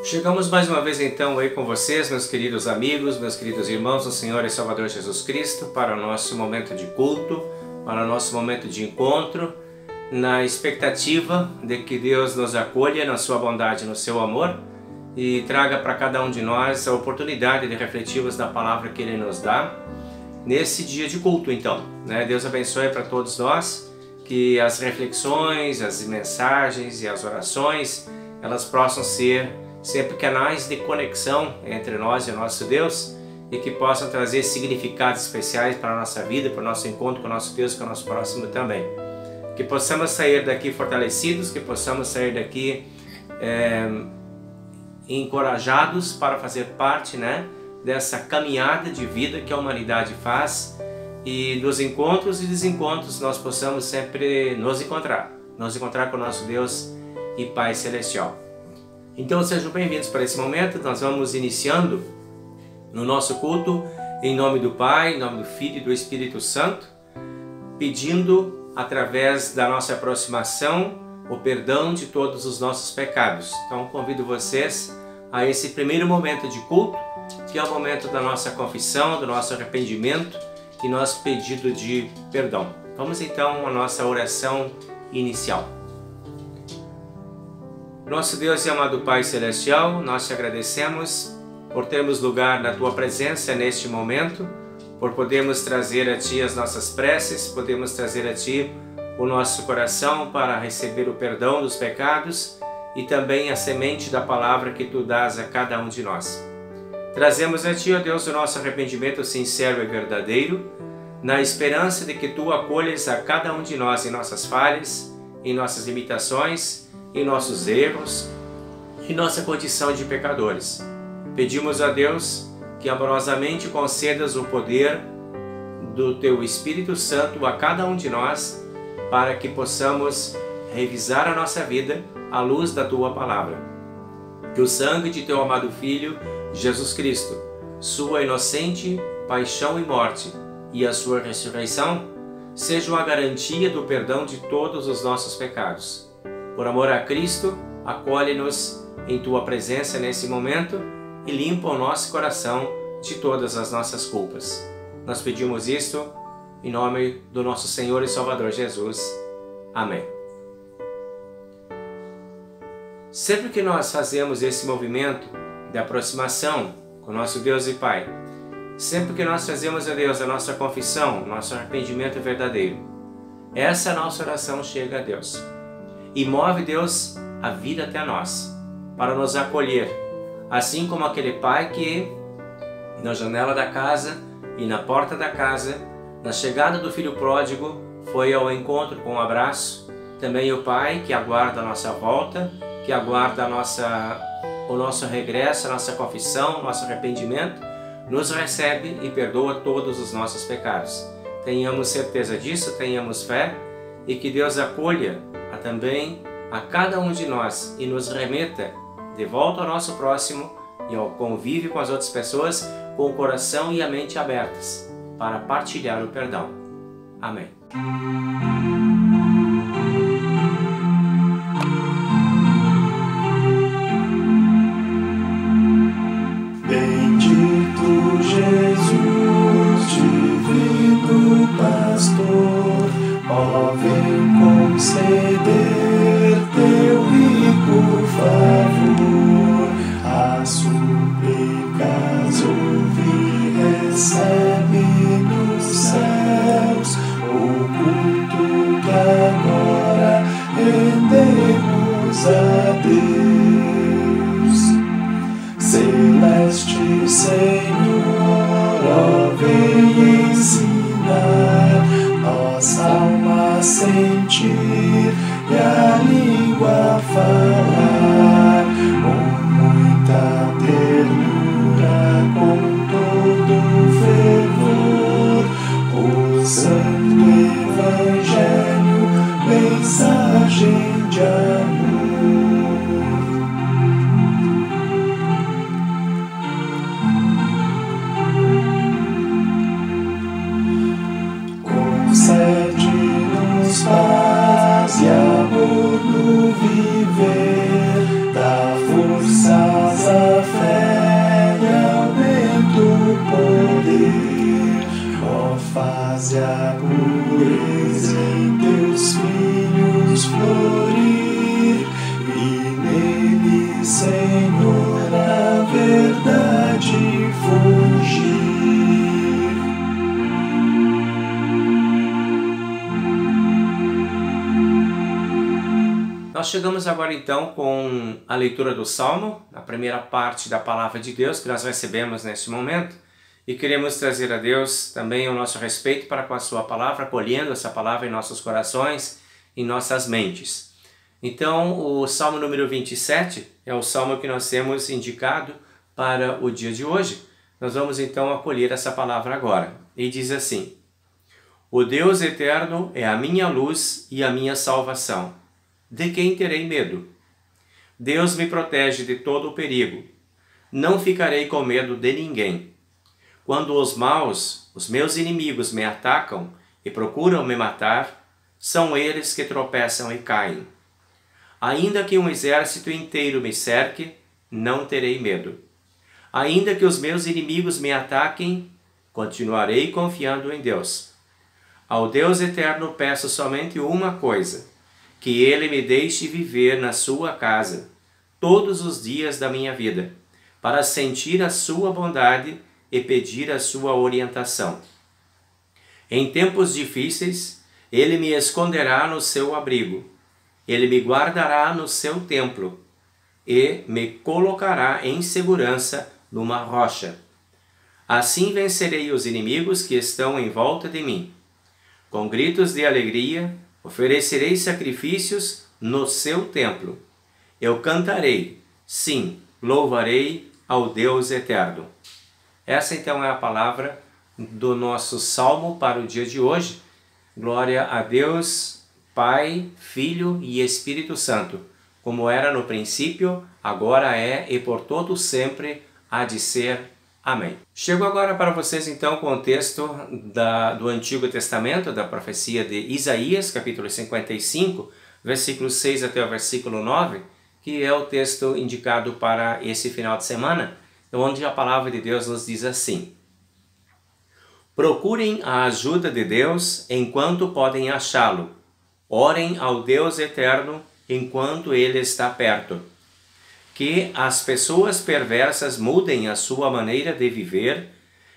Chegamos mais uma vez então aí com vocês, meus queridos amigos, meus queridos irmãos do Senhor e Salvador Jesus Cristo, para o nosso momento de culto, para o nosso momento de encontro, na expectativa de que Deus nos acolha na sua bondade, no seu amor e traga para cada um de nós a oportunidade de refletirmos da palavra que Ele nos dá nesse dia de culto então. Deus abençoe para todos nós, que as reflexões, as mensagens e as orações, elas possam ser sempre canais de conexão entre nós e o nosso Deus e que possam trazer significados especiais para a nossa vida, para o nosso encontro com o nosso Deus e com o nosso próximo também. Que possamos sair daqui fortalecidos, que possamos sair daqui encorajados para fazer parte dessa caminhada de vida que a humanidade faz, e dos encontros e desencontros nós possamos sempre nos encontrar com o nosso Deus e Pai Celestial. Então sejam bem-vindos para esse momento. Nós vamos iniciando no nosso culto em nome do Pai, em nome do Filho e do Espírito Santo, pedindo através da nossa aproximação o perdão de todos os nossos pecados. Então convido vocês a esse primeiro momento de culto, que é o momento da nossa confissão, do nosso arrependimento e nosso pedido de perdão. Vamos então à nossa oração inicial. Nosso Deus e amado Pai Celestial, nós te agradecemos por termos lugar na Tua presença neste momento, por podermos trazer a Ti as nossas preces, podemos trazer a Ti o nosso coração para receber o perdão dos pecados e também a semente da palavra que Tu dás a cada um de nós. Trazemos a Ti, ó Deus, o nosso arrependimento sincero e verdadeiro, na esperança de que Tu acolhes a cada um de nós em nossas falhas, em nossas limitações, em nossos erros, em nossa condição de pecadores. Pedimos a Deus que amorosamente concedas o poder do Teu Espírito Santo a cada um de nós, para que possamos revisar a nossa vida à luz da Tua palavra. Que o sangue de Teu amado Filho, Jesus Cristo, Sua inocente paixão e morte e a Sua ressurreição sejam a garantia do perdão de todos os nossos pecados. Por amor a Cristo, acolhe-nos em Tua presença nesse momento e limpa o nosso coração de todas as nossas culpas. Nós pedimos isto em nome do nosso Senhor e Salvador Jesus. Amém. Sempre que nós fazemos esse movimento de aproximação com nosso Deus e Pai, sempre que nós fazemos a Deus a nossa confissão, nosso arrependimento verdadeiro, essa nossa oração chega a Deus e move Deus a vida até nós, para nos acolher, assim como aquele pai que na janela da casa e na porta da casa, na chegada do filho pródigo, foi ao encontro com um abraço. Também o pai que aguarda a nossa volta, que aguarda o nosso regresso, a nossa confissão, nosso arrependimento, nos recebe e perdoa todos os nossos pecados. Tenhamos certeza disso, tenhamos fé, e que Deus acolha também a cada um de nós e nos remeta de volta ao nosso próximo e ao convívio com as outras pessoas com o coração e a mente abertas para partilhar o perdão. Amém. Bendito Jesus, divino pastor, ó, vem conceder Teu rico favor, as súplicas ouve, recebe nos céus o culto que agora rendemos a Deus. Celeste Senhor, ó, vem ensinar nossa alma a sentir e a língua a falar, com muita ternura, com todo fervor. paz e a pureza em teus filhos florir, e nele, Senhor, a verdade fugir. Nós chegamos agora então com a leitura do Salmo, a primeira parte da Palavra de Deus que nós recebemos neste momento, e queremos trazer a Deus também o nosso respeito para com a sua palavra, acolhendo essa palavra em nossos corações, em nossas mentes. Então, o Salmo número 27 é o Salmo que nós temos indicado para o dia de hoje. Nós vamos então acolher essa palavra agora. E diz assim: O Deus eterno é a minha luz e a minha salvação. De quem terei medo? Deus me protege de todo o perigo. Não ficarei com medo de ninguém. Quando os maus, os meus inimigos, me atacam e procuram me matar, são eles que tropeçam e caem. Ainda que um exército inteiro me cerque, não terei medo. Ainda que os meus inimigos me ataquem, continuarei confiando em Deus. Ao Deus eterno peço somente uma coisa: que Ele me deixe viver na sua casa todos os dias da minha vida, para sentir a sua bondade e pedir a sua orientação. Em tempos difíceis, Ele me esconderá no seu abrigo, Ele me guardará no seu templo e me colocará em segurança numa rocha. Assim vencerei os inimigos que estão em volta de mim. Com gritos de alegria, oferecerei sacrifícios no seu templo. Eu cantarei, sim, louvarei ao Deus eterno. Essa então é a palavra do nosso salmo para o dia de hoje. Glória a Deus, Pai, Filho e Espírito Santo, como era no princípio, agora é e por todo sempre há de ser. Amém. Chego agora para vocês então com o texto do Antigo Testamento, da profecia de Isaías, capítulo 55, versículo 6 até o versículo 9, que é o texto indicado para esse final de semana, onde a palavra de Deus nos diz assim: Procurem a ajuda de Deus enquanto podem achá-lo. Orem ao Deus eterno enquanto Ele está perto. Que as pessoas perversas mudem a sua maneira de viver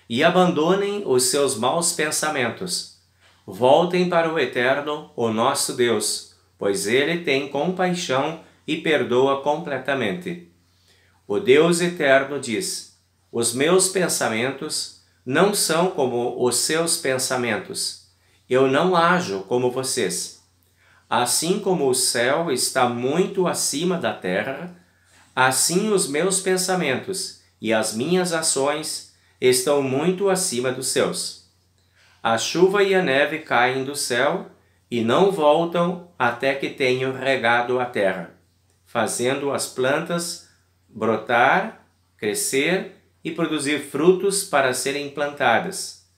e abandonem os seus maus pensamentos. Voltem para o Eterno, o nosso Deus, pois Ele tem compaixão e perdoa completamente. O Deus Eterno diz: Os meus pensamentos não são como os seus pensamentos. Eu não ajo como vocês. Assim como o céu está muito acima da terra, assim os meus pensamentos e as minhas ações estão muito acima dos seus. A chuva e a neve caem do céu e não voltam até que tenham regado a terra, fazendo as plantas brotar, crescer e produzir frutos para serem plantadas,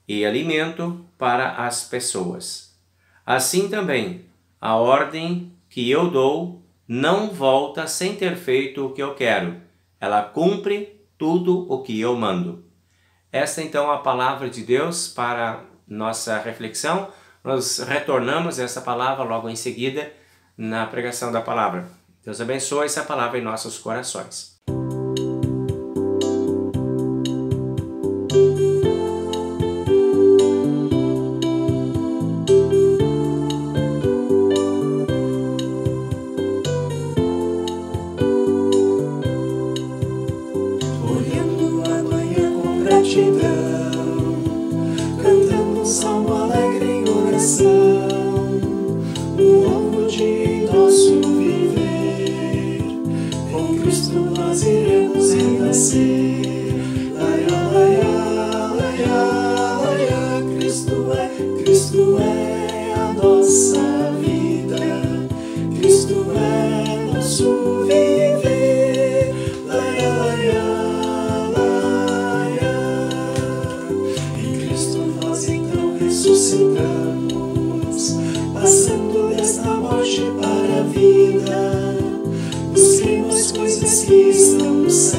e alimento para as pessoas. Assim também, a ordem que eu dou não volta sem ter feito o que eu quero. Ela cumpre tudo o que eu mando. Esta então é a palavra de Deus para nossa reflexão. Nós retornamos essa palavra logo em seguida na pregação da palavra. Deus abençoe essa palavra em nossos corações. Cantando um salmo alegre em oração, um novo dia em nosso viver. Com Cristo nós iremos renascer. Laia, laia, laia, laia. Cristo é a nossa vida. Cristo é nosso viver. Laia, laia. Ressuscitamos, passando desta morte para a vida. Busquemos coisas que estão no céu,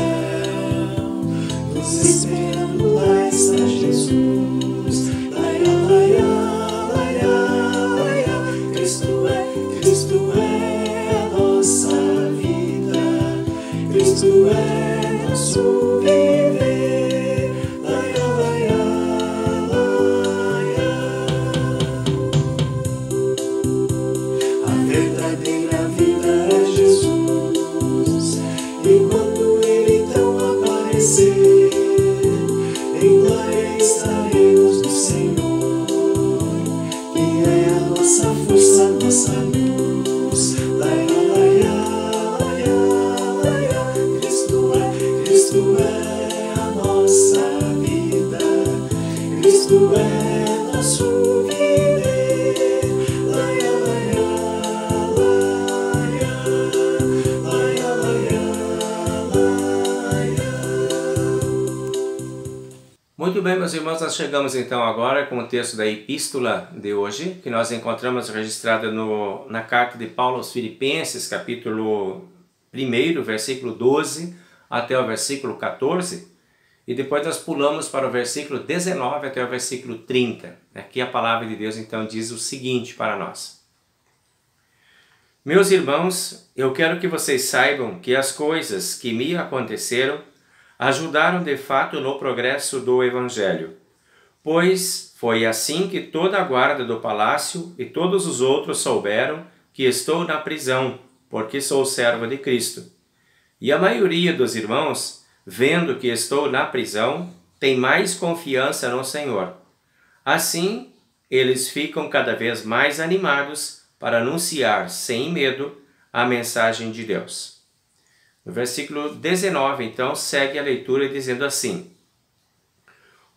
nos esperando lá está Jesus. Laia, estaremos no Senhor, que é a nossa força, nossa luz. Laia, laia, laia, laia. Cristo é a nossa vida, Cristo é nosso viver. Laia, laia, laia, laia, laia, laia. Muito bem, meus irmãos, nós chegamos então agora com o texto da epístola de hoje, que nós encontramos registrada na carta de Paulo aos Filipenses, capítulo 1, versículo 12 até o versículo 14, e depois nós pulamos para o versículo 19 até o versículo 30. Aqui a palavra de Deus então diz o seguinte para nós: Meus irmãos, eu quero que vocês saibam que as coisas que me aconteceram ajudaram de fato no progresso do Evangelho, pois foi assim que toda a guarda do palácio e todos os outros souberam que estou na prisão, porque sou servo de Cristo. E a maioria dos irmãos, vendo que estou na prisão, tem mais confiança no Senhor. Assim, eles ficam cada vez mais animados para anunciar sem medo a mensagem de Deus. No versículo 19, então, segue a leitura dizendo assim: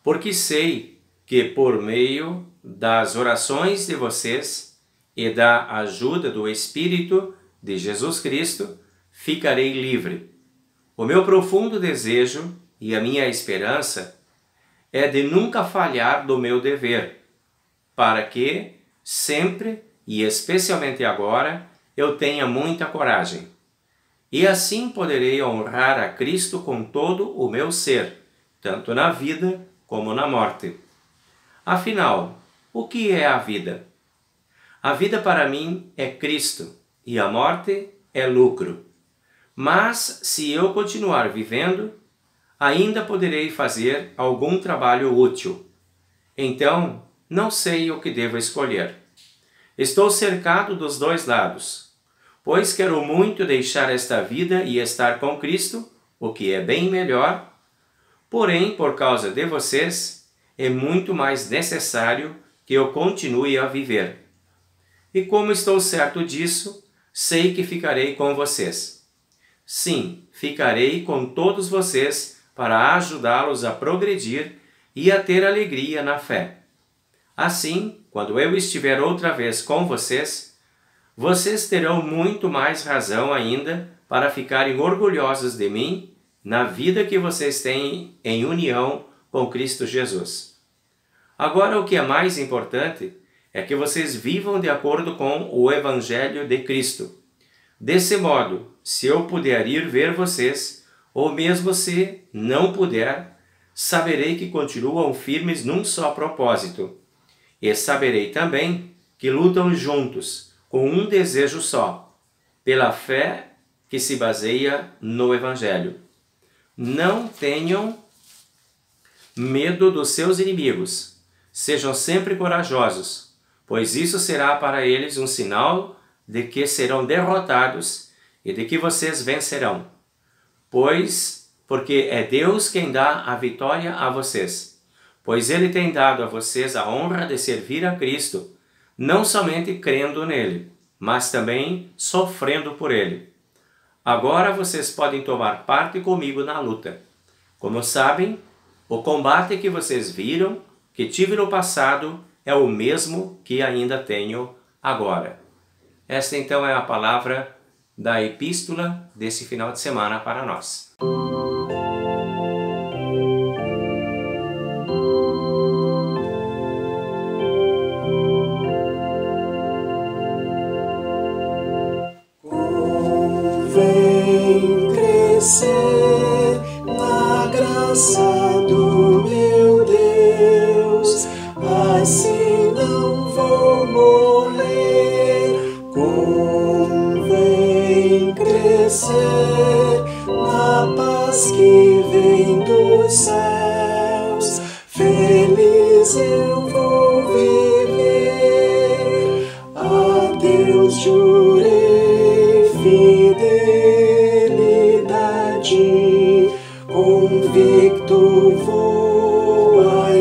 Porque sei que por meio das orações de vocês e da ajuda do Espírito de Jesus Cristo, ficarei livre. O meu profundo desejo e a minha esperança é de nunca falhar do meu dever, para que, sempre e especialmente agora, eu tenha muita coragem. E assim poderei honrar a Cristo com todo o meu ser, tanto na vida como na morte. Afinal, o que é a vida? A vida para mim é Cristo e a morte é lucro. Mas se eu continuar vivendo, ainda poderei fazer algum trabalho útil. Então, não sei o que devo escolher. Estou cercado dos dois lados, pois quero muito deixar esta vida e estar com Cristo, o que é bem melhor. Porém, por causa de vocês, é muito mais necessário que eu continue a viver. E como estou certo disso, sei que ficarei com vocês. Sim, ficarei com todos vocês para ajudá-los a progredir e a ter alegria na fé. Assim, quando eu estiver outra vez com vocês, vocês terão muito mais razão ainda para ficarem orgulhosos de mim na vida que vocês têm em união com Cristo Jesus. Agora, o que é mais importante é que vocês vivam de acordo com o Evangelho de Cristo. Desse modo, se eu puder ir ver vocês, ou mesmo se não puder, saberei que continuam firmes num só propósito. E saberei também que lutam juntos, com um desejo só, pela fé que se baseia no Evangelho. Não tenham medo dos seus inimigos. Sejam sempre corajosos, pois isso será para eles um sinal de que serão derrotados e de que vocês vencerão. Porque é Deus quem dá a vitória a vocês. Pois Ele tem dado a vocês a honra de servir a Cristo, não somente crendo nele, mas também sofrendo por Ele. Agora vocês podem tomar parte comigo na luta. Como sabem, o combate que vocês viram, que tive no passado, é o mesmo que ainda tenho agora. Esta então é a palavra da epístola desse final de semana para nós. Convém crescer na graça do meu Deus, assim não vou morrer. Convém crescer na paz que vem dos céus, feliz eu vou viver. A Deus jurei fidelidade, convicto vou a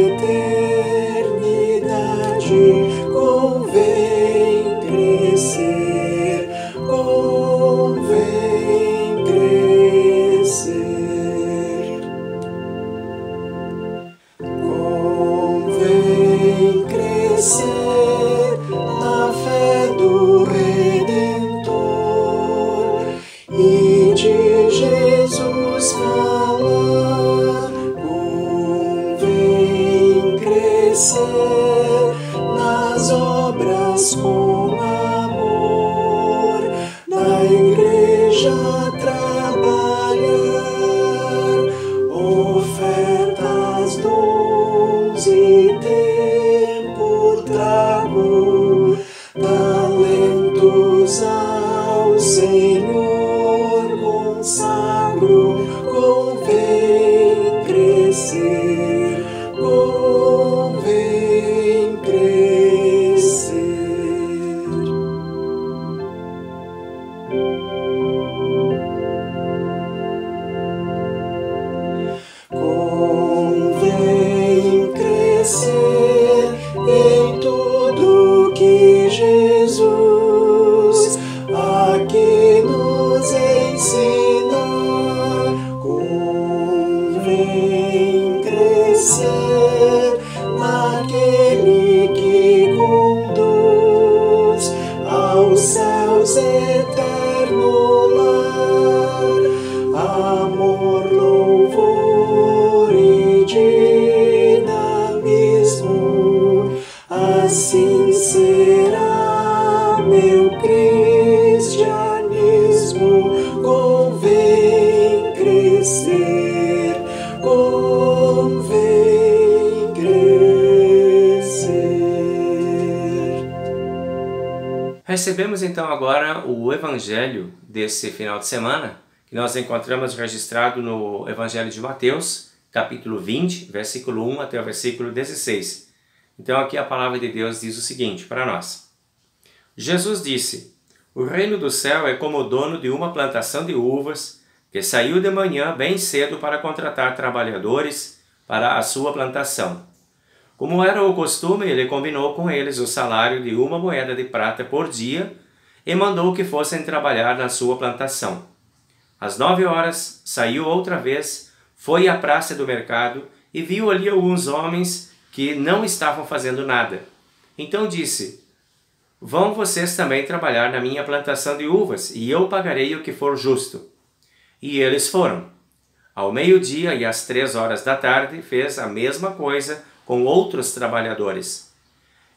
crescer nas obras com amor, na igreja trabalhar, ofertas, dons e tempo trago, talentos ao Senhor consagro, convém crescer, convém crescer. Convém crescer em tudo que Jesus aqui nos ensina. Convém crescer naquele que conduz aos céus eterno lar, amor, louvor e dinamismo. Assim será meu cristianismo. Convém crescer, convém crescer. Recebemos então agora o Evangelho desse final de semana, que nós encontramos registrado no Evangelho de Mateus, capítulo 20, versículo 1 até o versículo 16. Então aqui a palavra de Deus diz o seguinte para nós. Jesus disse: o reino do céu é como o dono de uma plantação de uvas, que saiu de manhã bem cedo para contratar trabalhadores para a sua plantação. Como era o costume, ele combinou com eles o salário de 1 moeda de prata por dia e mandou que fossem trabalhar na sua plantação. Às 9 horas, saiu outra vez, foi à praça do mercado e viu ali alguns homens que não estavam fazendo nada. Então disse: vão vocês também trabalhar na minha plantação de uvas, e eu pagarei o que for justo. E eles foram. Ao meio-dia e às 3 horas da tarde, fez a mesma coisa com outros trabalhadores.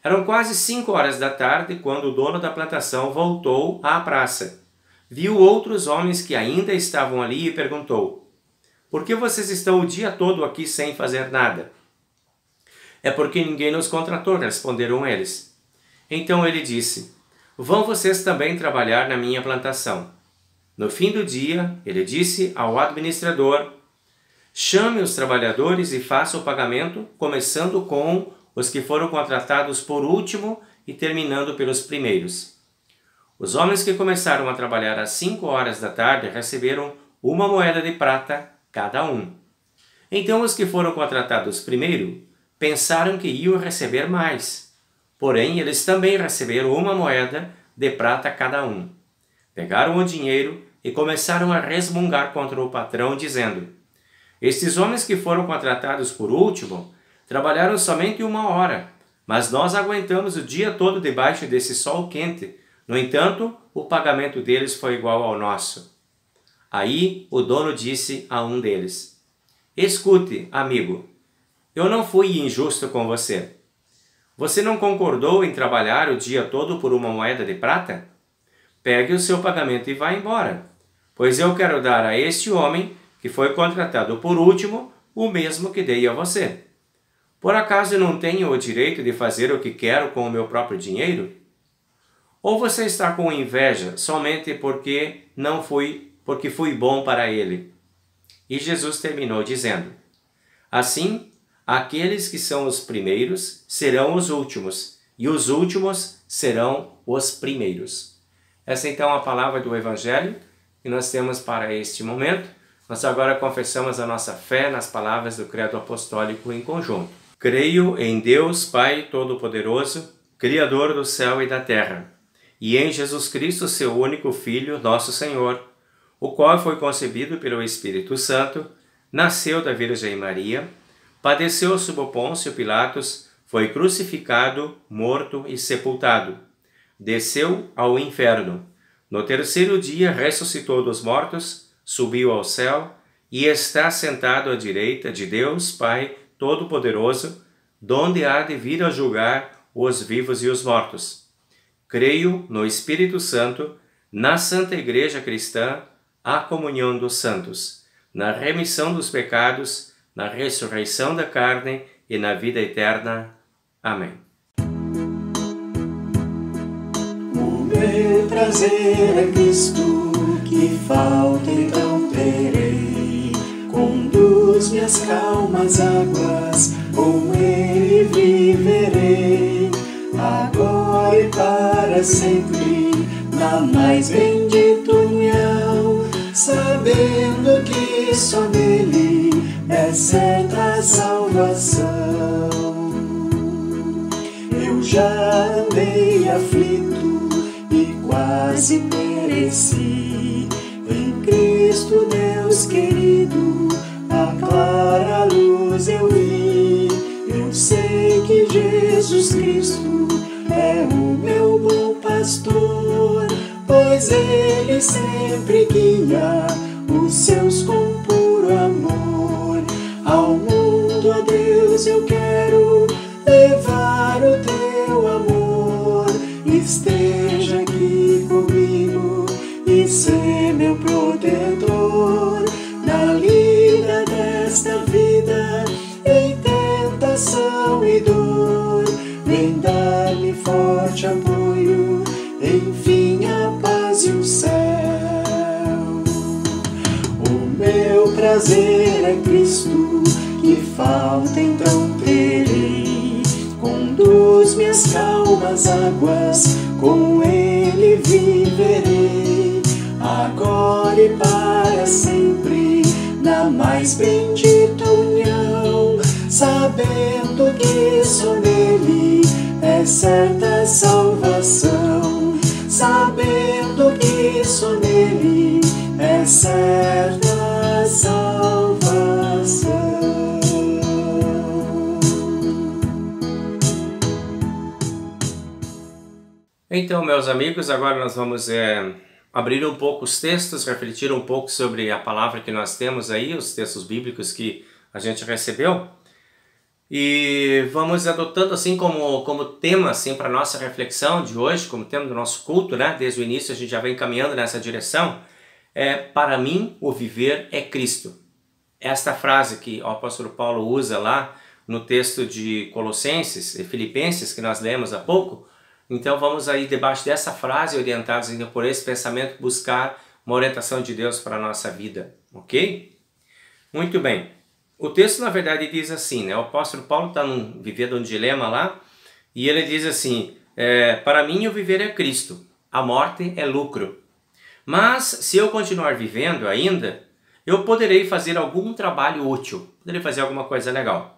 Eram quase 5 horas da tarde quando o dono da plantação voltou à praça. Viu outros homens que ainda estavam ali e perguntou: por que vocês estão o dia todo aqui sem fazer nada? É porque ninguém nos contratou, responderam eles. Então ele disse: vão vocês também trabalhar na minha plantação. No fim do dia, ele disse ao administrador: chame os trabalhadores e faça o pagamento, começando com os que foram contratados por último e terminando pelos primeiros. Os homens que começaram a trabalhar às 5 horas da tarde receberam 1 moeda de prata cada um. Então os que foram contratados primeiro pensaram que iam receber mais. Porém, eles também receberam 1 moeda de prata cada um. Pegaram o dinheiro e começaram a resmungar contra o patrão, dizendo: estes homens que foram contratados por último trabalharam somente 1 hora, mas nós aguentamos o dia todo debaixo desse sol quente. No entanto, o pagamento deles foi igual ao nosso. Aí o dono disse a um deles: escute, amigo, eu não fui injusto com você. Você não concordou em trabalhar o dia todo por 1 moeda de prata? Pegue o seu pagamento e vá embora, pois eu quero dar a este homem, que foi contratado por último, o mesmo que dei a você. Por acaso eu não tenho o direito de fazer o que quero com o meu próprio dinheiro? Ou você está com inveja somente porque fui bom para ele? E Jesus terminou dizendo: assim, aqueles que são os primeiros serão os últimos, e os últimos serão os primeiros. Essa então é a palavra do Evangelho que nós temos para este momento. Nós agora confessamos a nossa fé nas palavras do Credo Apostólico em conjunto. Creio em Deus Pai Todo-Poderoso, Criador do céu e da terra, e em Jesus Cristo, seu único Filho, nosso Senhor, o qual foi concebido pelo Espírito Santo, nasceu da Virgem Maria, padeceu sob o Pôncio Pilatos, foi crucificado, morto e sepultado. Desceu ao inferno. No terceiro dia ressuscitou dos mortos, subiu ao céu e está sentado à direita de Deus Pai Todo-Poderoso, donde há de vir a julgar os vivos e os mortos. Creio no Espírito Santo, na Santa Igreja Cristã, a comunhão dos santos, na remissão dos pecados, na ressurreição da carne e na vida eterna. Amém. O meu prazer é Cristo, que falta então terei. Conduz minhas calmas águas, com Ele viverei. Agora e para sempre, na mais bendita união, sabendo que só nele é certa a salvação. Eu já andei aflito e quase pereci. Em Cristo Deus querido, a clara luz eu vi. Eu sei que Jesus Cristo é o meu bom pastor, pois Ele sempre guia os seus com puro amor. Ao mundo, ó Deus, eu quero levar o teu amor. Esteja aqui comigo e ser meu protetor na lida desta vida, em tentação e dor. Vem dar-me forte apoio, enfim a paz e o céu. O meu prazer é Cristo, que falta então terei. Conduz minhas calmas águas, com Ele viverei. Agora e para sempre, na mais bendita união, sabendo que só nele é certa a salvação. Sabendo que só nele é certa a salvação. Então, meus amigos, agora nós vamos abrir um pouco os textos, refletir um pouco sobre a palavra que nós temos aí, os textos bíblicos que a gente recebeu. E vamos adotando assim como tema assim, para a nossa reflexão de hoje, como tema do nosso culto, né? Desde o início a gente já vem caminhando nessa direção. Para mim, o viver é Cristo. Esta frase que o apóstolo Paulo usa lá no texto de Colossenses e Filipenses, que nós lemos há pouco. Então vamos aí debaixo dessa frase, orientados ainda por esse pensamento, buscar uma orientação de Deus para a nossa vida, ok? Muito bem. O texto, na verdade, diz assim, né? O apóstolo Paulo está vivendo um dilema lá, e ele diz assim, para mim o viver é Cristo, a morte é lucro. Mas se eu continuar vivendo ainda, eu poderei fazer algum trabalho útil, poderei fazer alguma coisa legal.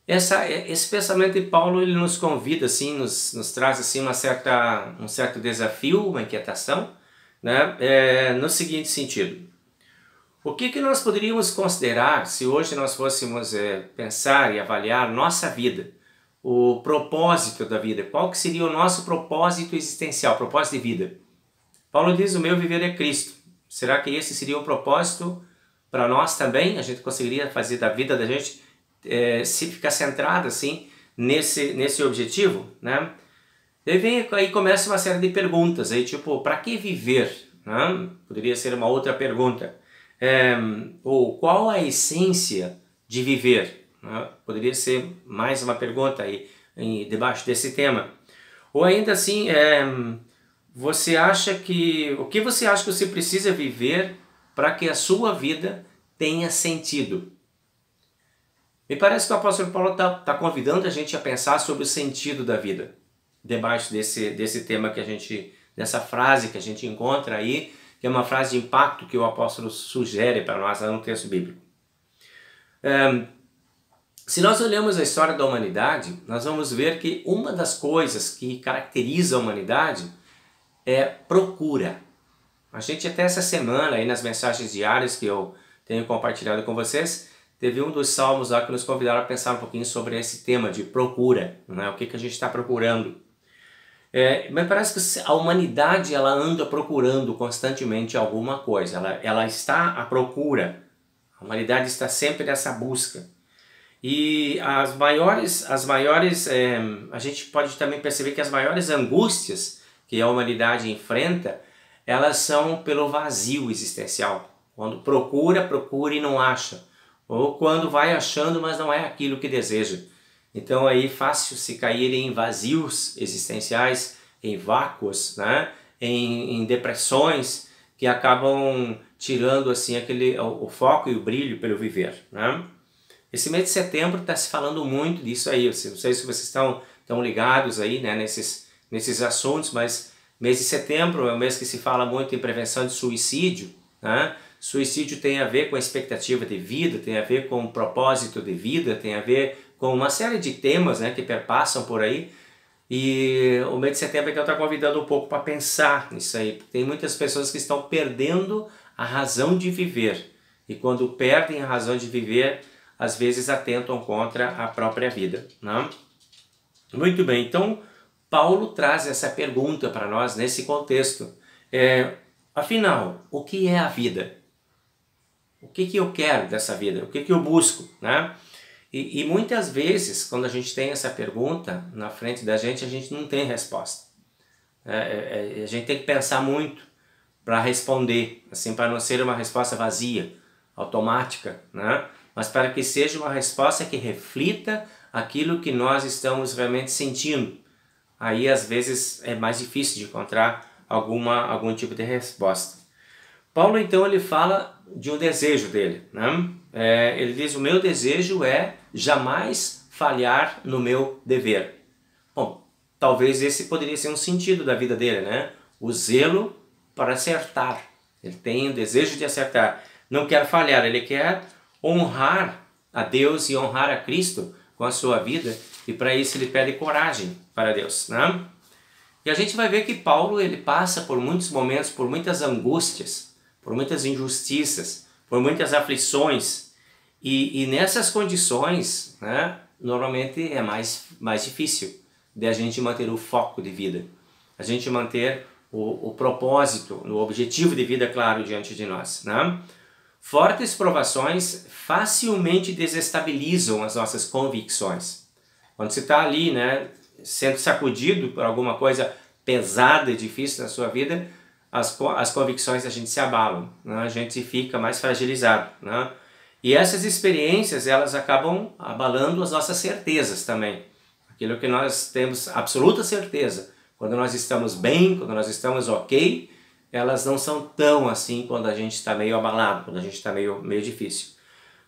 Esse pensamento de Paulo, ele nos convida, assim, nos traz assim, um certo desafio, uma inquietação, né? No seguinte sentido. O que nós poderíamos considerar se hoje nós fôssemos pensar e avaliar nossa vida, o propósito da vida? Qual que seria o nosso propósito existencial, propósito de vida? Paulo diz, o meu viver é Cristo. Será que esse seria um propósito para nós também? A gente conseguiria fazer da vida da gente se ficar centrado assim, nesse objetivo, né? Aí começa uma série de perguntas, aí, tipo, para que viver? Né? Poderia ser uma outra pergunta. Ou qual a essência de viver? Né? Poderia ser mais uma pergunta aí debaixo desse tema. Ou ainda assim, você acha o que você acha que você precisa viver para que a sua vida tenha sentido? Me parece que o apóstolo Paulo está convidando a gente a pensar sobre o sentido da vida, debaixo desse tema dessa frase que a gente encontra aí, que é uma frase de impacto que o apóstolo sugere para nós lá no texto bíblico. Se nós olhamos a história da humanidade, nós vamos ver que uma das coisas que caracteriza a humanidade é procura. A gente até essa semana, aí nas mensagens diárias que eu tenho compartilhado com vocês, teve um dos salmos lá que nos convidaram a pensar um pouquinho sobre esse tema de procura, né? O que a gente está procurando. Mas parece que a humanidade ela anda procurando constantemente alguma coisa, ela está à procura, a humanidade está sempre nessa busca. E a gente pode também perceber que as maiores angústias que a humanidade enfrenta, elas são pelo vazio existencial. Quando procura e não acha. Ou quando vai achando, mas não é aquilo que deseja. Então aí é fácil se cair em vazios existenciais, em vácuos, né? em depressões que acabam tirando assim o foco e o brilho pelo viver, né? Esse mês de setembro está se falando muito disso aí. Não sei se vocês estão ligados aí, né, nesses assuntos, mas mês de setembro é um mês que se fala muito em prevenção de suicídio, né? Suicídio tem a ver com a expectativa de vida, tem a ver com o propósito de vida, tem a ver com uma série de temas, né, que perpassam por aí. E o mês de setembro então está convidando um pouco para pensar nisso aí. Tem muitas pessoas que estão perdendo a razão de viver. E quando perdem a razão de viver, às vezes atentam contra a própria vida, né? Muito bem, então Paulo traz essa pergunta para nós nesse contexto. Afinal, o que é a vida? O que eu quero dessa vida? O que eu busco, né? E muitas vezes, quando a gente tem essa pergunta na frente da gente, a gente não tem resposta. A gente tem que pensar muito para responder, assim, para não ser uma resposta vazia, automática, né? Mas para que seja uma resposta que reflita aquilo que nós estamos realmente sentindo. Aí, às vezes, é mais difícil de encontrar algum tipo de resposta. Paulo, então, ele fala de um desejo dele, né? Ele diz, o meu desejo é jamais falhar no meu dever. Bom, talvez esse poderia ser um sentido da vida dele, né? O zelo para acertar. Ele tem o desejo de acertar. Não quer falhar, ele quer honrar a Deus e honrar a Cristo com a sua vida, e para isso ele pede coragem para Deus, né? E a gente vai ver que Paulo, ele passa por muitos momentos, por muitas angústias, por muitas injustiças, por muitas aflições, e nessas condições, né, normalmente é mais difícil de a gente manter o foco de vida, a gente manter o propósito, o objetivo de vida claro diante de nós, né? Fortes provações facilmente desestabilizam as nossas convicções. Quando você está ali, né, sendo sacudido por alguma coisa pesada e difícil na sua vida, as convicções da gente se abalam, né? A gente fica mais fragilizado, né? E essas experiências, elas acabam abalando as nossas certezas também. Aquilo que nós temos absoluta certeza, quando nós estamos bem, quando nós estamos ok, elas não são tão assim quando a gente está meio abalado, quando a gente está meio difícil.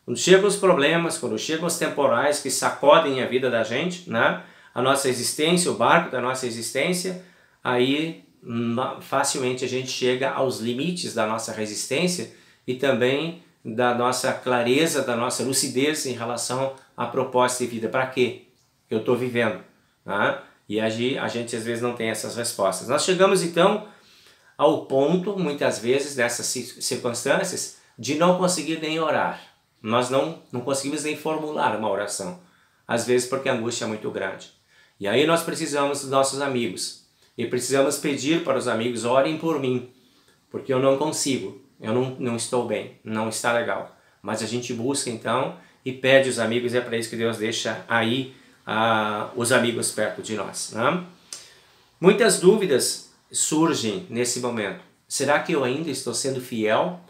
Quando chegam os problemas, quando chegam os temporais que sacodem a vida da gente, né? A nossa existência, o barco da nossa existência, aí facilmente a gente chega aos limites da nossa resistência e também da nossa clareza, da nossa lucidez em relação a propósito de vida. Para quê que eu estou vivendo, né? E a gente às vezes não tem essas respostas. Nós chegamos então ao ponto, muitas vezes, dessas circunstâncias, de não conseguir nem orar. Nós não conseguimos nem formular uma oração, às vezes porque a angústia é muito grande. E aí nós precisamos dos nossos amigos, e precisamos pedir para os amigos, orem por mim, porque eu não consigo, eu não estou bem, não está legal. Mas a gente busca então e pede os amigos, e é para isso que Deus deixa aí os amigos perto de nós, né? Muitas dúvidas surgem nesse momento. Será que eu ainda estou sendo fiel?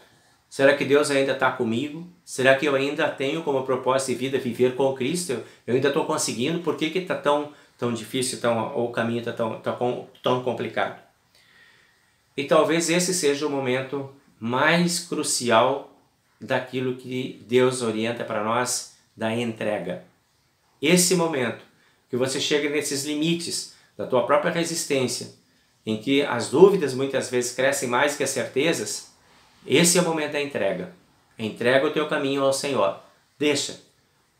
Será que Deus ainda está comigo? Será que eu ainda tenho como propósito de vida viver com Cristo? Eu ainda estou conseguindo? Por que está tão difícil, ou o caminho está tão complicado? E talvez esse seja o momento mais crucial daquilo que Deus orienta para nós, da entrega. Esse momento que você chega nesses limites da tua própria resistência, em que as dúvidas muitas vezes crescem mais que as certezas, esse é o momento da entrega. Entrega o teu caminho ao Senhor. Deixa.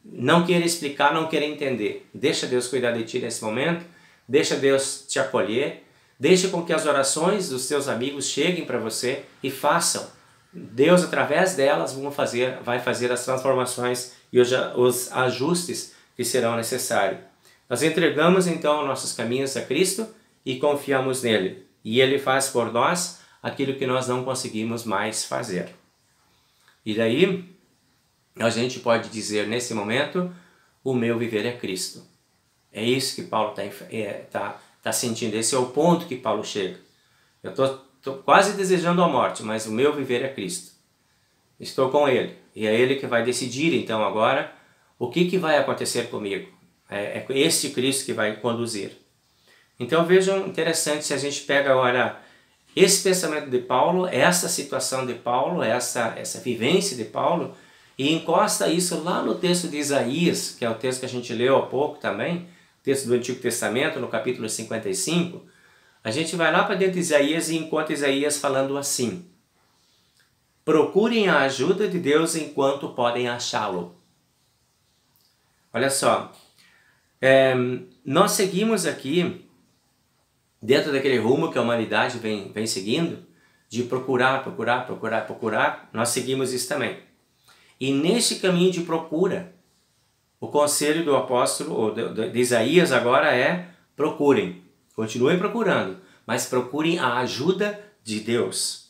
Não queira explicar, não queira entender. Deixa Deus cuidar de ti nesse momento. Deixa Deus te acolher. Deixa com que as orações dos teus amigos cheguem para você e façam. Deus, através delas, vai fazer as transformações e os ajustes que serão necessários. Nós entregamos então nossos caminhos a Cristo e confiamos nele. E ele faz por nós aquilo que nós não conseguimos mais fazer. E daí, a gente pode dizer nesse momento, o meu viver é Cristo. É isso que Paulo tá sentindo, esse é o ponto que Paulo chega. Eu estou quase desejando a morte, mas o meu viver é Cristo. Estou com Ele, e é Ele que vai decidir então agora o que vai acontecer comigo. É este Cristo que vai conduzir. Então vejam, interessante, se a gente pega agora esse pensamento de Paulo, essa situação de Paulo, essa vivência de Paulo, e encosta isso lá no texto de Isaías, que é o texto que a gente leu há pouco também, texto do Antigo Testamento, no capítulo 55, a gente vai lá para dentro de Isaías e encontra Isaías falando assim: procurem a ajuda de Deus enquanto podem achá-lo. Olha só, nós seguimos aqui, dentro daquele rumo que a humanidade vem seguindo, de procurar, nós seguimos isso também. E neste caminho de procura, o conselho do apóstolo, ou de Isaías agora é: procurem, continuem procurando, mas procurem a ajuda de Deus.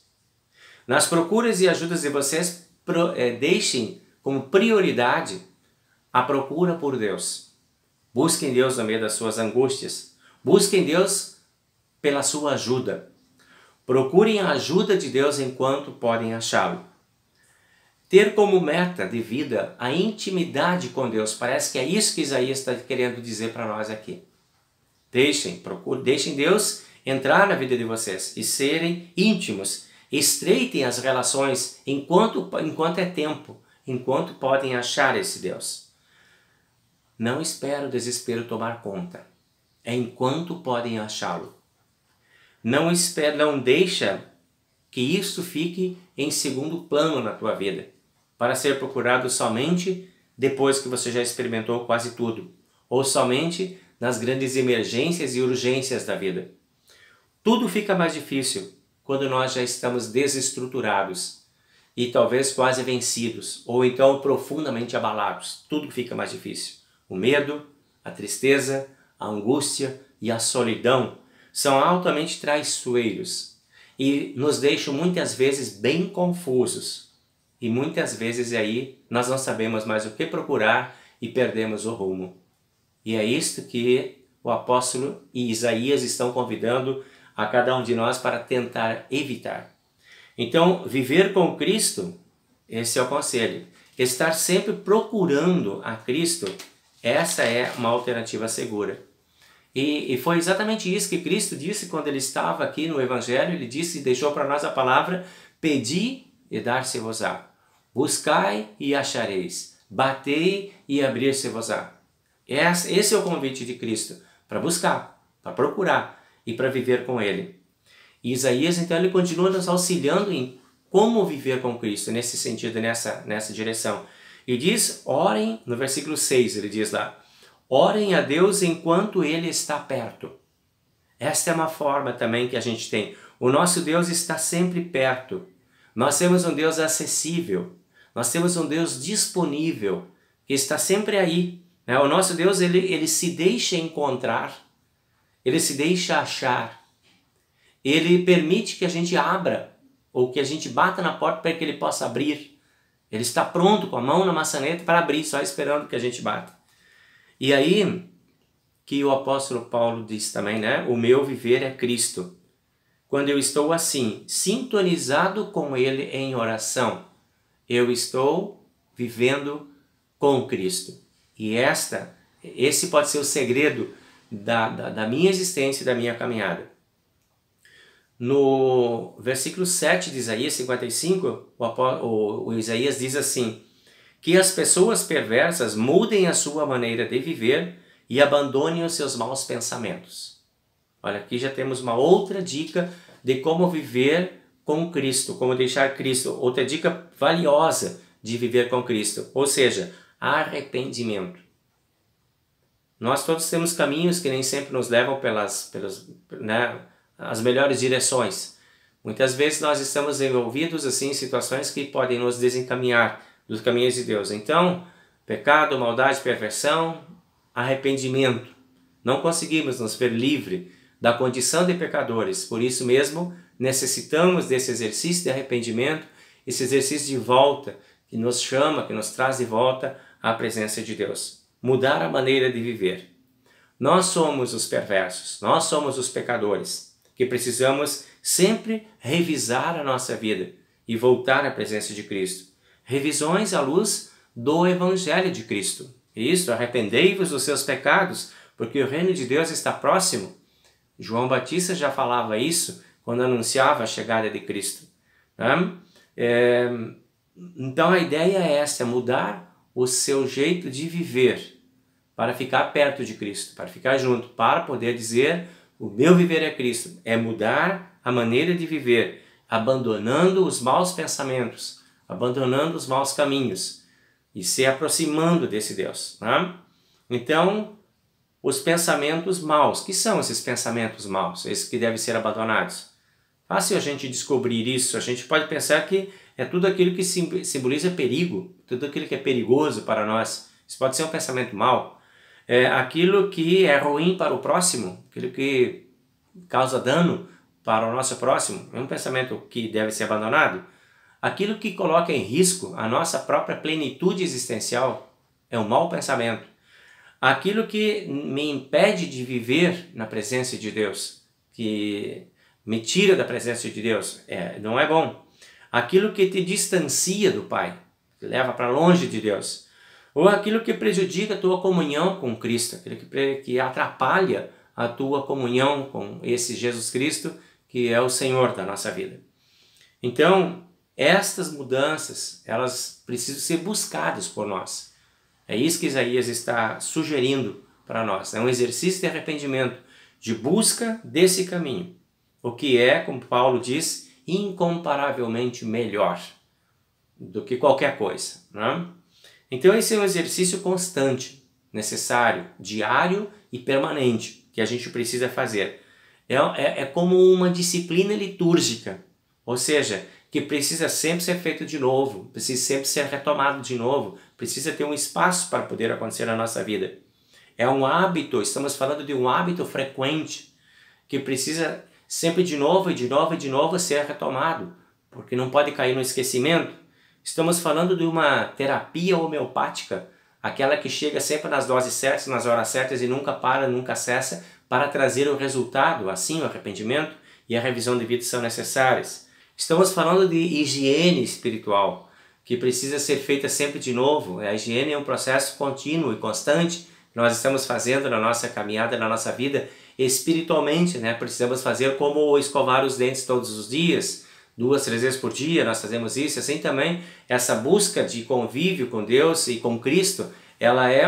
Nas procuras e ajudas de vocês, deixem como prioridade a procura por Deus. Busquem Deus no meio das suas angústias. Busquem Deus pela sua ajuda. Procurem a ajuda de Deus enquanto podem achá-lo. Ter como meta de vida a intimidade com Deus. Parece que é isso que Isaías está querendo dizer para nós aqui. Deixem Deus entrar na vida de vocês e serem íntimos. Estreitem as relações enquanto é tempo, enquanto podem achar esse Deus. Não espera o desespero tomar conta. É enquanto podem achá-lo. Não deixa que isso fique em segundo plano na tua vida, para ser procurado somente depois que você já experimentou quase tudo, ou somente nas grandes emergências e urgências da vida. Tudo fica mais difícil quando nós já estamos desestruturados e talvez quase vencidos, ou então profundamente abalados. Tudo fica mais difícil. O medo, a tristeza, a angústia e a solidão são altamente traiçoeiros e nos deixam muitas vezes bem confusos. E muitas vezes aí nós não sabemos mais o que procurar e perdemos o rumo. E é isto que o apóstolo e Isaías estão convidando a cada um de nós para tentar evitar. Então, viver com Cristo, esse é o conselho. Estar sempre procurando a Cristo, essa é uma alternativa segura. E foi exatamente isso que Cristo disse quando ele estava aqui no Evangelho. Ele disse e deixou para nós a palavra: pedi e dar-se-vos-á. Buscai e achareis. Batei e abrir-se-vos-á. Esse é o convite de Cristo, para buscar, para procurar e para viver com Ele. E Isaías, então, ele continua nos auxiliando em como viver com Cristo, nesse sentido, nessa direção. E diz, orem, no versículo 6, ele diz lá, orem a Deus enquanto Ele está perto. Esta é uma forma também que a gente tem. O nosso Deus está sempre perto. Nós temos um Deus acessível. Nós temos um Deus disponível, que está sempre aí. O nosso Deus, ele se deixa encontrar, Ele se deixa achar. Ele permite que a gente abra, ou que a gente bata na porta para que Ele possa abrir. Ele está pronto com a mão na maçaneta para abrir, só esperando que a gente bata. E aí que o apóstolo Paulo diz também, o meu viver é Cristo. Quando eu estou assim, sintonizado com Ele em oração, eu estou vivendo com Cristo. E esse pode ser o segredo da minha existência e da minha caminhada. No versículo 7 de Isaías 55, o Isaías diz assim, que as pessoas perversas mudem a sua maneira de viver e abandonem os seus maus pensamentos. Olha, aqui já temos uma outra dica de como viver com Cristo, como deixar Cristo, outra dica valiosa de viver com Cristo, ou seja, arrependimento. Nós todos temos caminhos que nem sempre nos levam as melhores direções. Muitas vezes nós estamos envolvidos assim, em situações que podem nos desencaminhar dos caminhos de Deus. Então, pecado, maldade, perversão, arrependimento. Não conseguimos nos ver livre da condição de pecadores. Por isso mesmo, necessitamos desse exercício de arrependimento, esse exercício de volta, que nos chama, que nos traz de volta à presença de Deus. mudar a maneira de viver. Nós somos os perversos, nós somos os pecadores, que precisamos sempre revisar a nossa vida e voltar à presença de Cristo. Revisões à luz do Evangelho de Cristo. Isto, arrependei-vos dos seus pecados, porque o reino de Deus está próximo. João Batista já falava isso quando anunciava a chegada de Cristo. Então a ideia é essa, mudar o seu jeito de viver para ficar perto de Cristo, para ficar junto, para poder dizer: o meu viver é Cristo. É mudar a maneira de viver, abandonando os maus pensamentos, abandonando os maus caminhos e se aproximando desse Deus. Então, os pensamentos maus, que são esses pensamentos maus? Esses que devem ser abandonados. Fácil a gente descobrir isso. A gente pode pensar que é tudo aquilo que simboliza perigo, tudo aquilo que é perigoso para nós. Isso pode ser um pensamento mau. É aquilo que é ruim para o próximo, aquilo que causa dano para o nosso próximo, é um pensamento que deve ser abandonado. Aquilo que coloca em risco a nossa própria plenitude existencial é um mau pensamento. Aquilo que me impede de viver na presença de Deus, que me tira da presença de Deus, não é bom. Aquilo que te distancia do Pai, que leva para longe de Deus. Ou aquilo que prejudica a tua comunhão com Cristo, aquilo que atrapalha a tua comunhão com esse Jesus Cristo, que é o Senhor da nossa vida. Então, estas mudanças, elas precisam ser buscadas por nós. É isso que Isaías está sugerindo para nós. É um exercício de arrependimento, de busca desse caminho. O que é, como Paulo diz, incomparavelmente melhor do que qualquer coisa. Então esse é um exercício constante, necessário, diário e permanente, que a gente precisa fazer. É como uma disciplina litúrgica, ou seja, que precisa sempre ser feito de novo, precisa sempre ser retomado de novo, precisa ter um espaço para poder acontecer na nossa vida. É um hábito, estamos falando de um hábito frequente, que precisa sempre de novo e de novo e de novo ser retomado, porque não pode cair no esquecimento. Estamos falando de uma terapia homeopática, aquela que chega sempre nas doses certas, nas horas certas e nunca para, nunca cessa, para trazer o resultado. Assim, o arrependimento e a revisão de vida são necessárias. Estamos falando de higiene espiritual, que precisa ser feita sempre de novo. A higiene é um processo contínuo e constante que nós estamos fazendo na nossa caminhada, na nossa vida espiritualmente, Precisamos fazer como escovar os dentes todos os dias, 2, 3 vezes por dia, nós fazemos isso. Assim também, essa busca de convívio com Deus e com Cristo, ela é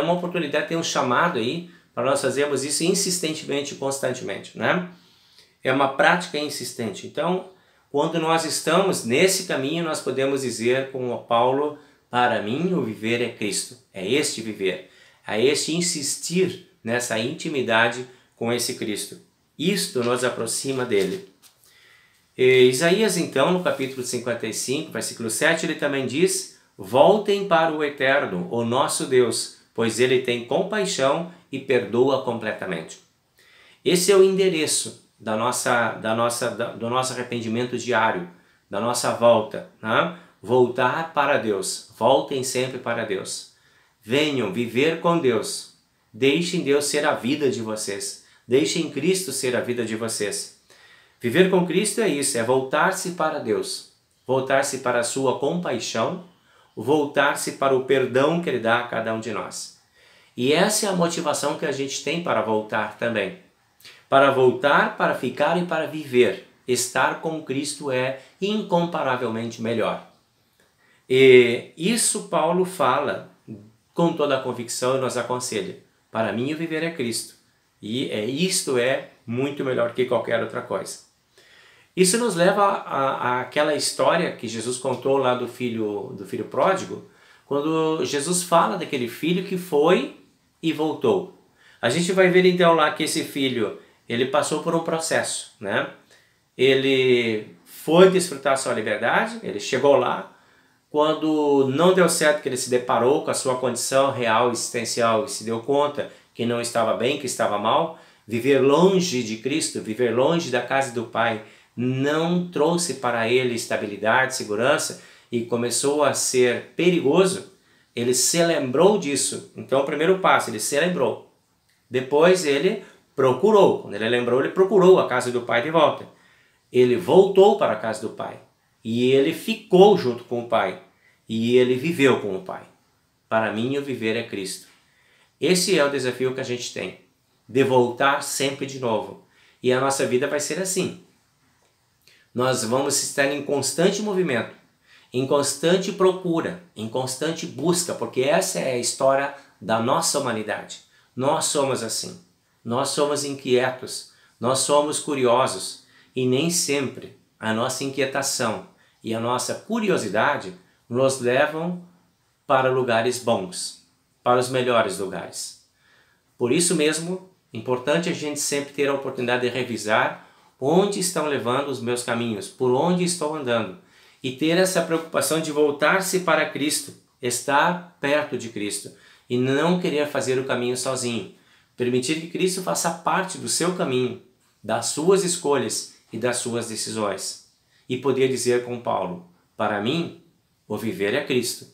uma oportunidade, tem um chamado aí para nós fazermos isso insistentemente, constantemente, É uma prática insistente. Então, quando nós estamos nesse caminho, nós podemos dizer com o Paulo: para mim o viver é Cristo. É este viver, é este insistir nessa intimidade com esse Cristo. Isto nos aproxima dele. E Isaías, então, no capítulo 55, versículo 7, ele também diz: voltem para o Eterno, o nosso Deus, pois ele tem compaixão e perdoa completamente. Esse é o endereço do nosso arrependimento diário, da nossa volta. Voltar para Deus. Voltem sempre para Deus. Venham viver com Deus. Deixem Deus ser a vida de vocês. Deixem Cristo ser a vida de vocês. Viver com Cristo é isso, é voltar-se para Deus. Voltar-se para a sua compaixão, voltar-se para o perdão que Ele dá a cada um de nós. E essa é a motivação que a gente tem para voltar também. Para voltar, para ficar e para viver. Estar com Cristo é incomparavelmente melhor. E isso Paulo fala com toda a convicção e nos aconselha. Para mim o viver é Cristo. E isto é muito melhor que qualquer outra coisa. Isso nos leva àquela história que Jesus contou lá do filho pródigo, quando Jesus fala daquele filho que foi e voltou. A gente vai ver então lá que esse filho, ele passou por um processo, Ele foi desfrutar sua liberdade, ele chegou lá. Quando não deu certo, que ele se deparou com a sua condição real, existencial, e se deu conta que não estava bem, que estava mal, viver longe de Cristo, viver longe da casa do Pai, não trouxe para ele estabilidade, segurança, e começou a ser perigoso. Ele se lembrou disso. Então o primeiro passo, ele se lembrou. Depois ele procurou. Quando ele lembrou, ele procurou a casa do pai de volta. Ele voltou para a casa do pai. E ele ficou junto com o pai. E ele viveu com o pai. Para mim, o viver é Cristo. Esse é o desafio que a gente tem. De voltar sempre de novo. E a nossa vida vai ser assim. Nós vamos estar em constante movimento, em constante procura, em constante busca, porque essa é a história da nossa humanidade. Nós somos assim. Nós somos inquietos, nós somos curiosos e nem sempre a nossa inquietação e a nossa curiosidade nos levam para lugares bons, para os melhores lugares. Por isso mesmo, é importante a gente sempre ter a oportunidade de revisar onde estão levando os meus caminhos, por onde estou andando, e ter essa preocupação de voltar-se para Cristo, estar perto de Cristo, e não querer fazer o caminho sozinho. Permitir que Cristo faça parte do seu caminho, das suas escolhas e das suas decisões. E poder dizer com Paulo, para mim, o viver é Cristo.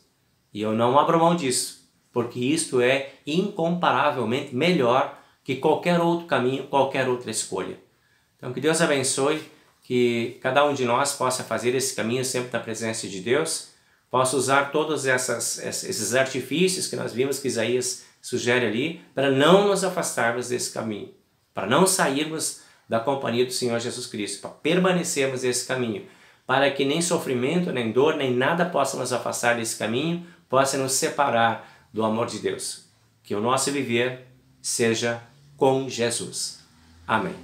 E eu não abro mão disso, porque isto é incomparavelmente melhor que qualquer outro caminho, qualquer outra escolha. Então que Deus abençoe, que cada um de nós possa fazer esse caminho sempre na presença de Deus, possa usar todos esses artifícios que nós vimos que Isaías sugere ali, para não nos afastarmos desse caminho, para não sairmos da companhia do Senhor Jesus Cristo, para permanecermos nesse caminho, para que nem sofrimento, nem dor, nem nada possa nos afastar desse caminho, possa nos separar do amor de Deus. Que o nosso viver seja com Jesus. Amém.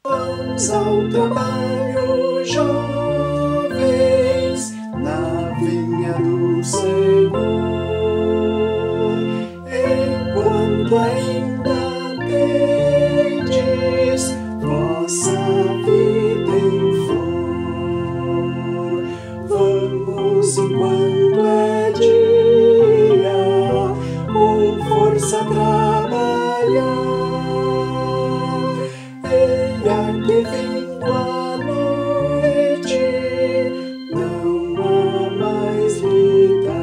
Vamos ao trabalho, jovens, na vinha do Senhor. Enquanto ainda tendes vossa vida em flor, vamos enquanto é dia, com força trabalhar. Que vindo a noite, não há mais lidar.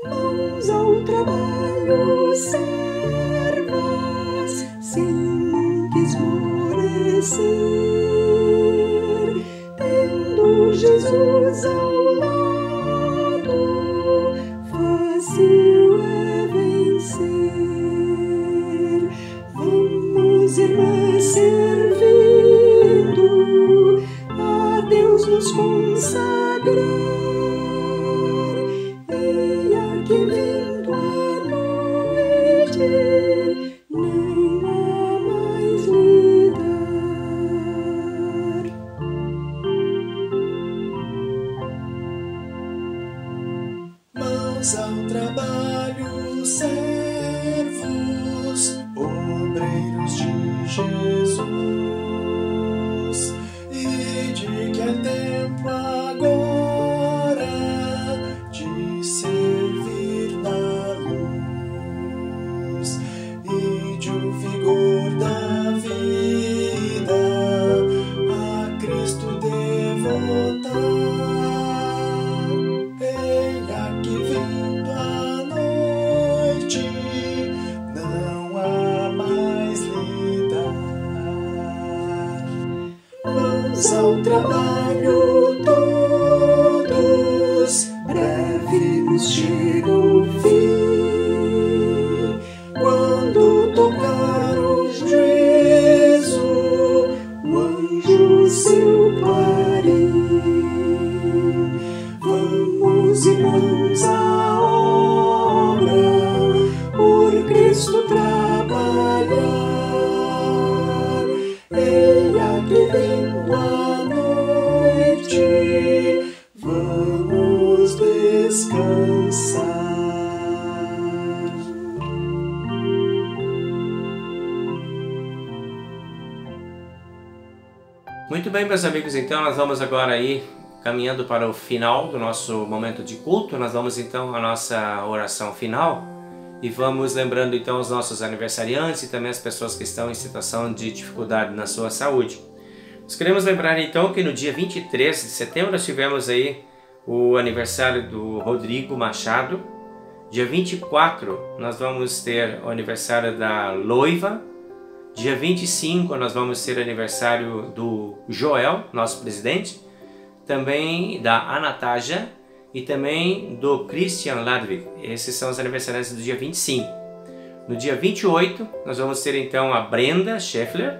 Mãos ao trabalho, servas, sem nunca esmorecer, tendo Jesus ao lado, fácil é vencer. Irmãs, servindo a Deus nos consagrar, eia que vindo a noite, nem há mais lidar. Mãos ao trabalho, servos, obreiros de Jesus, e de que é tempo agora de servir na luz, e de o vigor da vida a Cristo devotar. Eia que vindo a noite, não há mais lidar. Vamos ao trabalho todos, breve nos chega o fim. Quando tocar o juízo, o anjo seu clarim, vamos irmãos à obra, por Cristo trabalhar. Eia que vindo a noite, vamos descansar. Muito bem, meus amigos, então nós vamos agora aí caminhando para o final do nosso momento de culto. Nós vamos então à nossa oração final. e vamos lembrando então os nossos aniversariantes e também as pessoas que estão em situação de dificuldade na sua saúde. Nós queremos lembrar então que no dia 23 de setembro nós tivemos aí o aniversário do Rodrigo Machado. Dia 24 nós vamos ter o aniversário da Loiva. Dia 25 nós vamos ter o aniversário do Joel, nosso presidente. Também da Anatália e também do Christian Ladwig. Esses são os aniversariantes do dia 25. No dia 28 nós vamos ter então a Brenda Scheffler.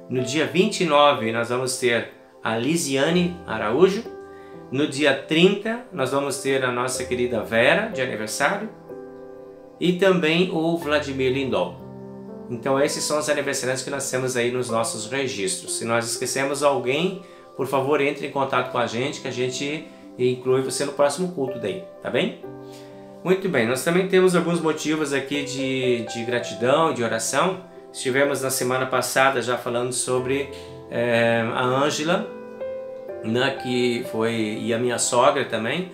No dia 29 nós vamos ter a Lisiane Araújo. No dia 30 nós vamos ter a nossa querida Vera de aniversário. E também o Vladimir Lindol. Então esses são os aniversariantes que nós temos aí nos nossos registros. Se nós esquecemos alguém, por favor entre em contato com a gente que a gente inclui você no próximo culto daí, tá bem? Muito bem, nós também temos alguns motivos aqui de gratidão, de oração. Estivemos na semana passada já falando sobre a Ângela, né, que foi, e a minha sogra também,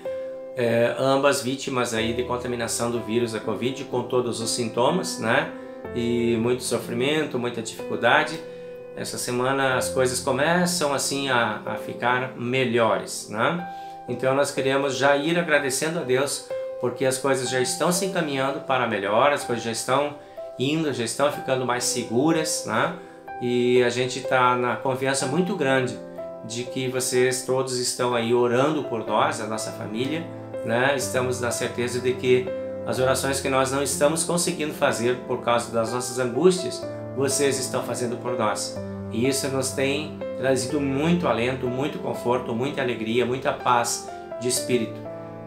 ambas vítimas aí de contaminação do vírus da Covid, com todos os sintomas, né, e muito sofrimento, muita dificuldade. Essa semana as coisas começam assim a ficar melhores, né? Então nós queremos já ir agradecendo a Deus, porque as coisas já estão se encaminhando para melhor, as coisas já estão indo, já estão ficando mais seguras, né? E a gente está na confiança muito grande de que vocês todos estão aí orando por nós, a nossa família, né? Estamos na certeza de que as orações que nós não estamos conseguindo fazer por causa das nossas angústias, vocês estão fazendo por nós. E isso nos tem trazido muito alento, muito conforto, muita alegria, muita paz de espírito.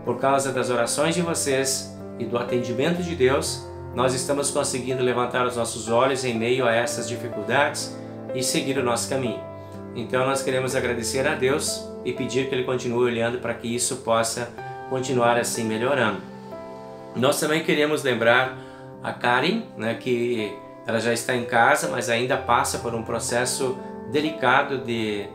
Por causa das orações de vocês e do atendimento de Deus, nós estamos conseguindo levantar os nossos olhos em meio a essas dificuldades e seguir o nosso caminho. Então nós queremos agradecer a Deus e pedir que Ele continue olhando para que isso possa continuar assim melhorando. Nós também queremos lembrar a Karen, né, que ela já está em casa, mas ainda passa por um processo delicado de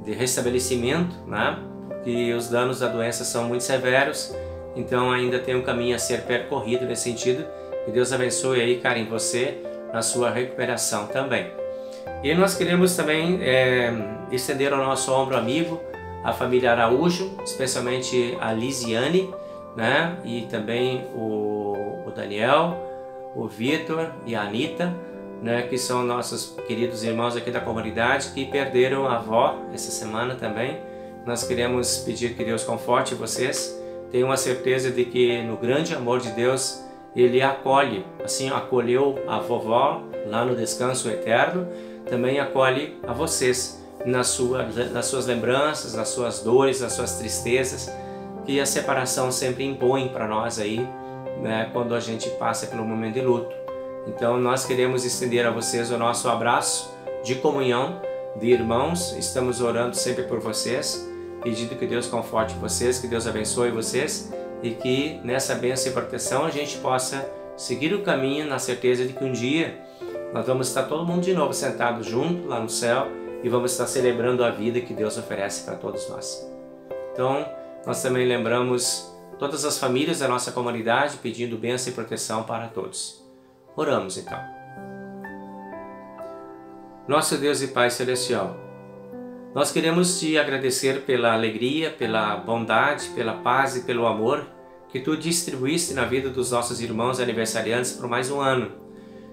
restabelecimento, né? E os danos da doença são muito severos, então ainda tem um caminho a ser percorrido nesse sentido. Que Deus abençoe aí, Karen, você na sua recuperação também. E nós queremos também estender ao nosso ombro amigo a família Araújo, especialmente a Lisiane, né? E também o Daniel, o Vitor e a Anitta, né, que são nossos queridos irmãos aqui da comunidade que perderam a avó essa semana também. Nós queremos pedir que Deus conforte vocês. Tenham a certeza de que no grande amor de Deus Ele acolhe, assim acolheu a vovó lá no descanso eterno, também acolhe a vocês nas suas lembranças, nas suas dores, nas suas tristezas, que a separação sempre impõe para nós aí, né, quando a gente passa pelo momento de luto. Então nós queremos estender a vocês o nosso abraço de comunhão, de irmãos. Estamos orando sempre por vocês, pedindo que Deus conforte vocês, que Deus abençoe vocês e que nessa bênção e proteção a gente possa seguir o caminho na certeza de que um dia nós vamos estar todo mundo de novo sentado junto lá no céu e vamos estar celebrando a vida que Deus oferece para todos nós. Então nós também lembramos todas as famílias da nossa comunidade pedindo bênção e proteção para todos. Oramos então. Nosso Deus e Pai Celestial, nós queremos Te agradecer pela alegria, pela bondade, pela paz e pelo amor que Tu distribuíste na vida dos nossos irmãos aniversariantes por mais um ano.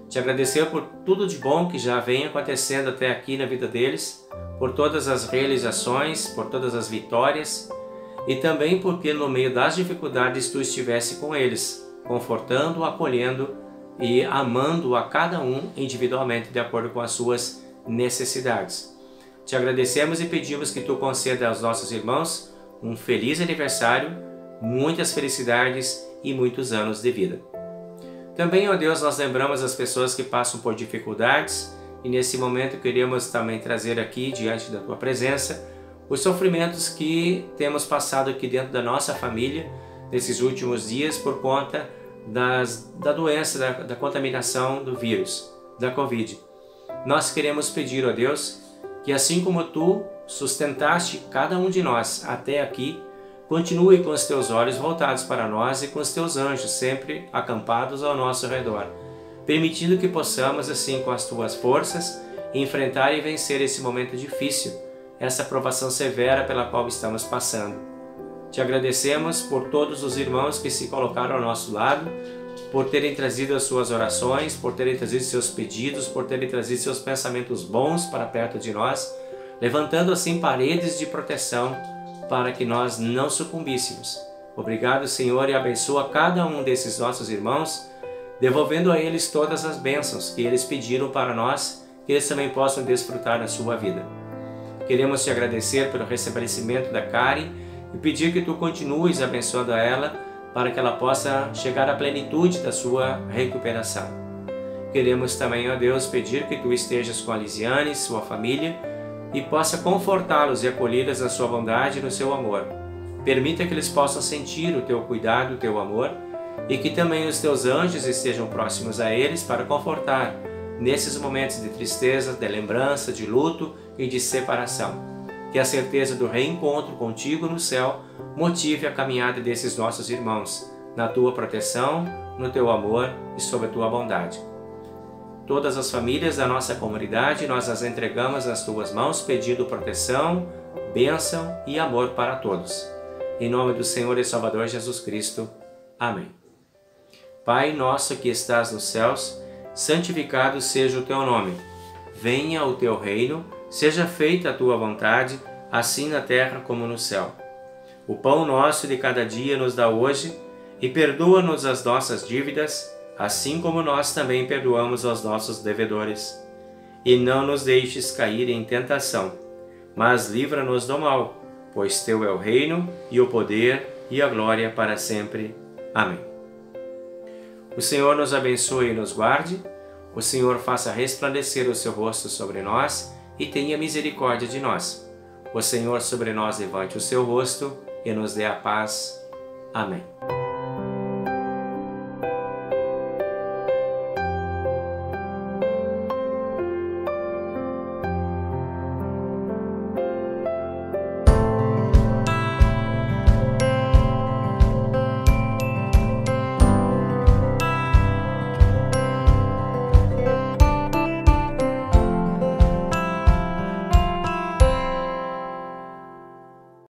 Te agradecer por tudo de bom que já vem acontecendo até aqui na vida deles, por todas as realizações, por todas as vitórias, e também porque no meio das dificuldades Tu estivesse com eles, confortando, acolhendo e amando a cada um individualmente de acordo com as suas necessidades. Te agradecemos e pedimos que Tu conceda aos nossos irmãos um feliz aniversário, muitas felicidades e muitos anos de vida. Também, ó Deus, nós lembramos as pessoas que passam por dificuldades e nesse momento queremos também trazer aqui diante da Tua presença os sofrimentos que temos passado aqui dentro da nossa família nesses últimos dias por conta da doença, da contaminação do vírus, da Covid. Nós queremos pedir, ó Deus, que assim como Tu sustentaste cada um de nós até aqui, continue com os teus olhos voltados para nós e com os teus anjos sempre acampados ao nosso redor, permitindo que possamos, assim, com as tuas forças, enfrentar e vencer esse momento difícil, essa provação severa pela qual estamos passando. Te agradecemos por todos os irmãos que se colocaram ao nosso lado, por terem trazido as suas orações, por terem trazido seus pedidos, por terem trazido seus pensamentos bons para perto de nós, levantando assim paredes de proteção para que nós não sucumbíssemos. Obrigado, Senhor, e abençoa cada um desses nossos irmãos, devolvendo a eles todas as bênçãos que eles pediram para nós, que eles também possam desfrutar da sua vida. Queremos te agradecer pelo restabelecimento da Karen e pedir que tu continues abençoando a ela para que ela possa chegar à plenitude da sua recuperação. Queremos também, ó Deus, pedir que tu estejas com a Lisiane, sua família, e possa confortá-los e acolhê-los na sua bondade e no seu amor. Permita que eles possam sentir o teu cuidado, o teu amor, e que também os teus anjos estejam próximos a eles para confortar nesses momentos de tristeza, de lembrança, de luto e de separação. Que a certeza do reencontro contigo no céu motive a caminhada desses nossos irmãos, na tua proteção, no teu amor e sob a tua bondade. Todas as famílias da nossa comunidade nós as entregamos nas tuas mãos, pedindo proteção, bênção e amor para todos. Em nome do Senhor e Salvador Jesus Cristo. Amém. Pai nosso que estás nos céus, santificado seja o teu nome. Venha o teu reino, seja feita a tua vontade, assim na terra como no céu. O pão nosso de cada dia nos dá hoje, e perdoa-nos as nossas dívidas, assim como nós também perdoamos aos nossos devedores. E não nos deixes cair em tentação, mas livra-nos do mal, pois teu é o reino, e o poder, e a glória para sempre. Amém. O Senhor nos abençoe e nos guarde, o Senhor faça resplandecer o seu rosto sobre nós e tenha misericórdia de nós. O Senhor sobre nós levante o seu rosto e nos dê a paz. Amém.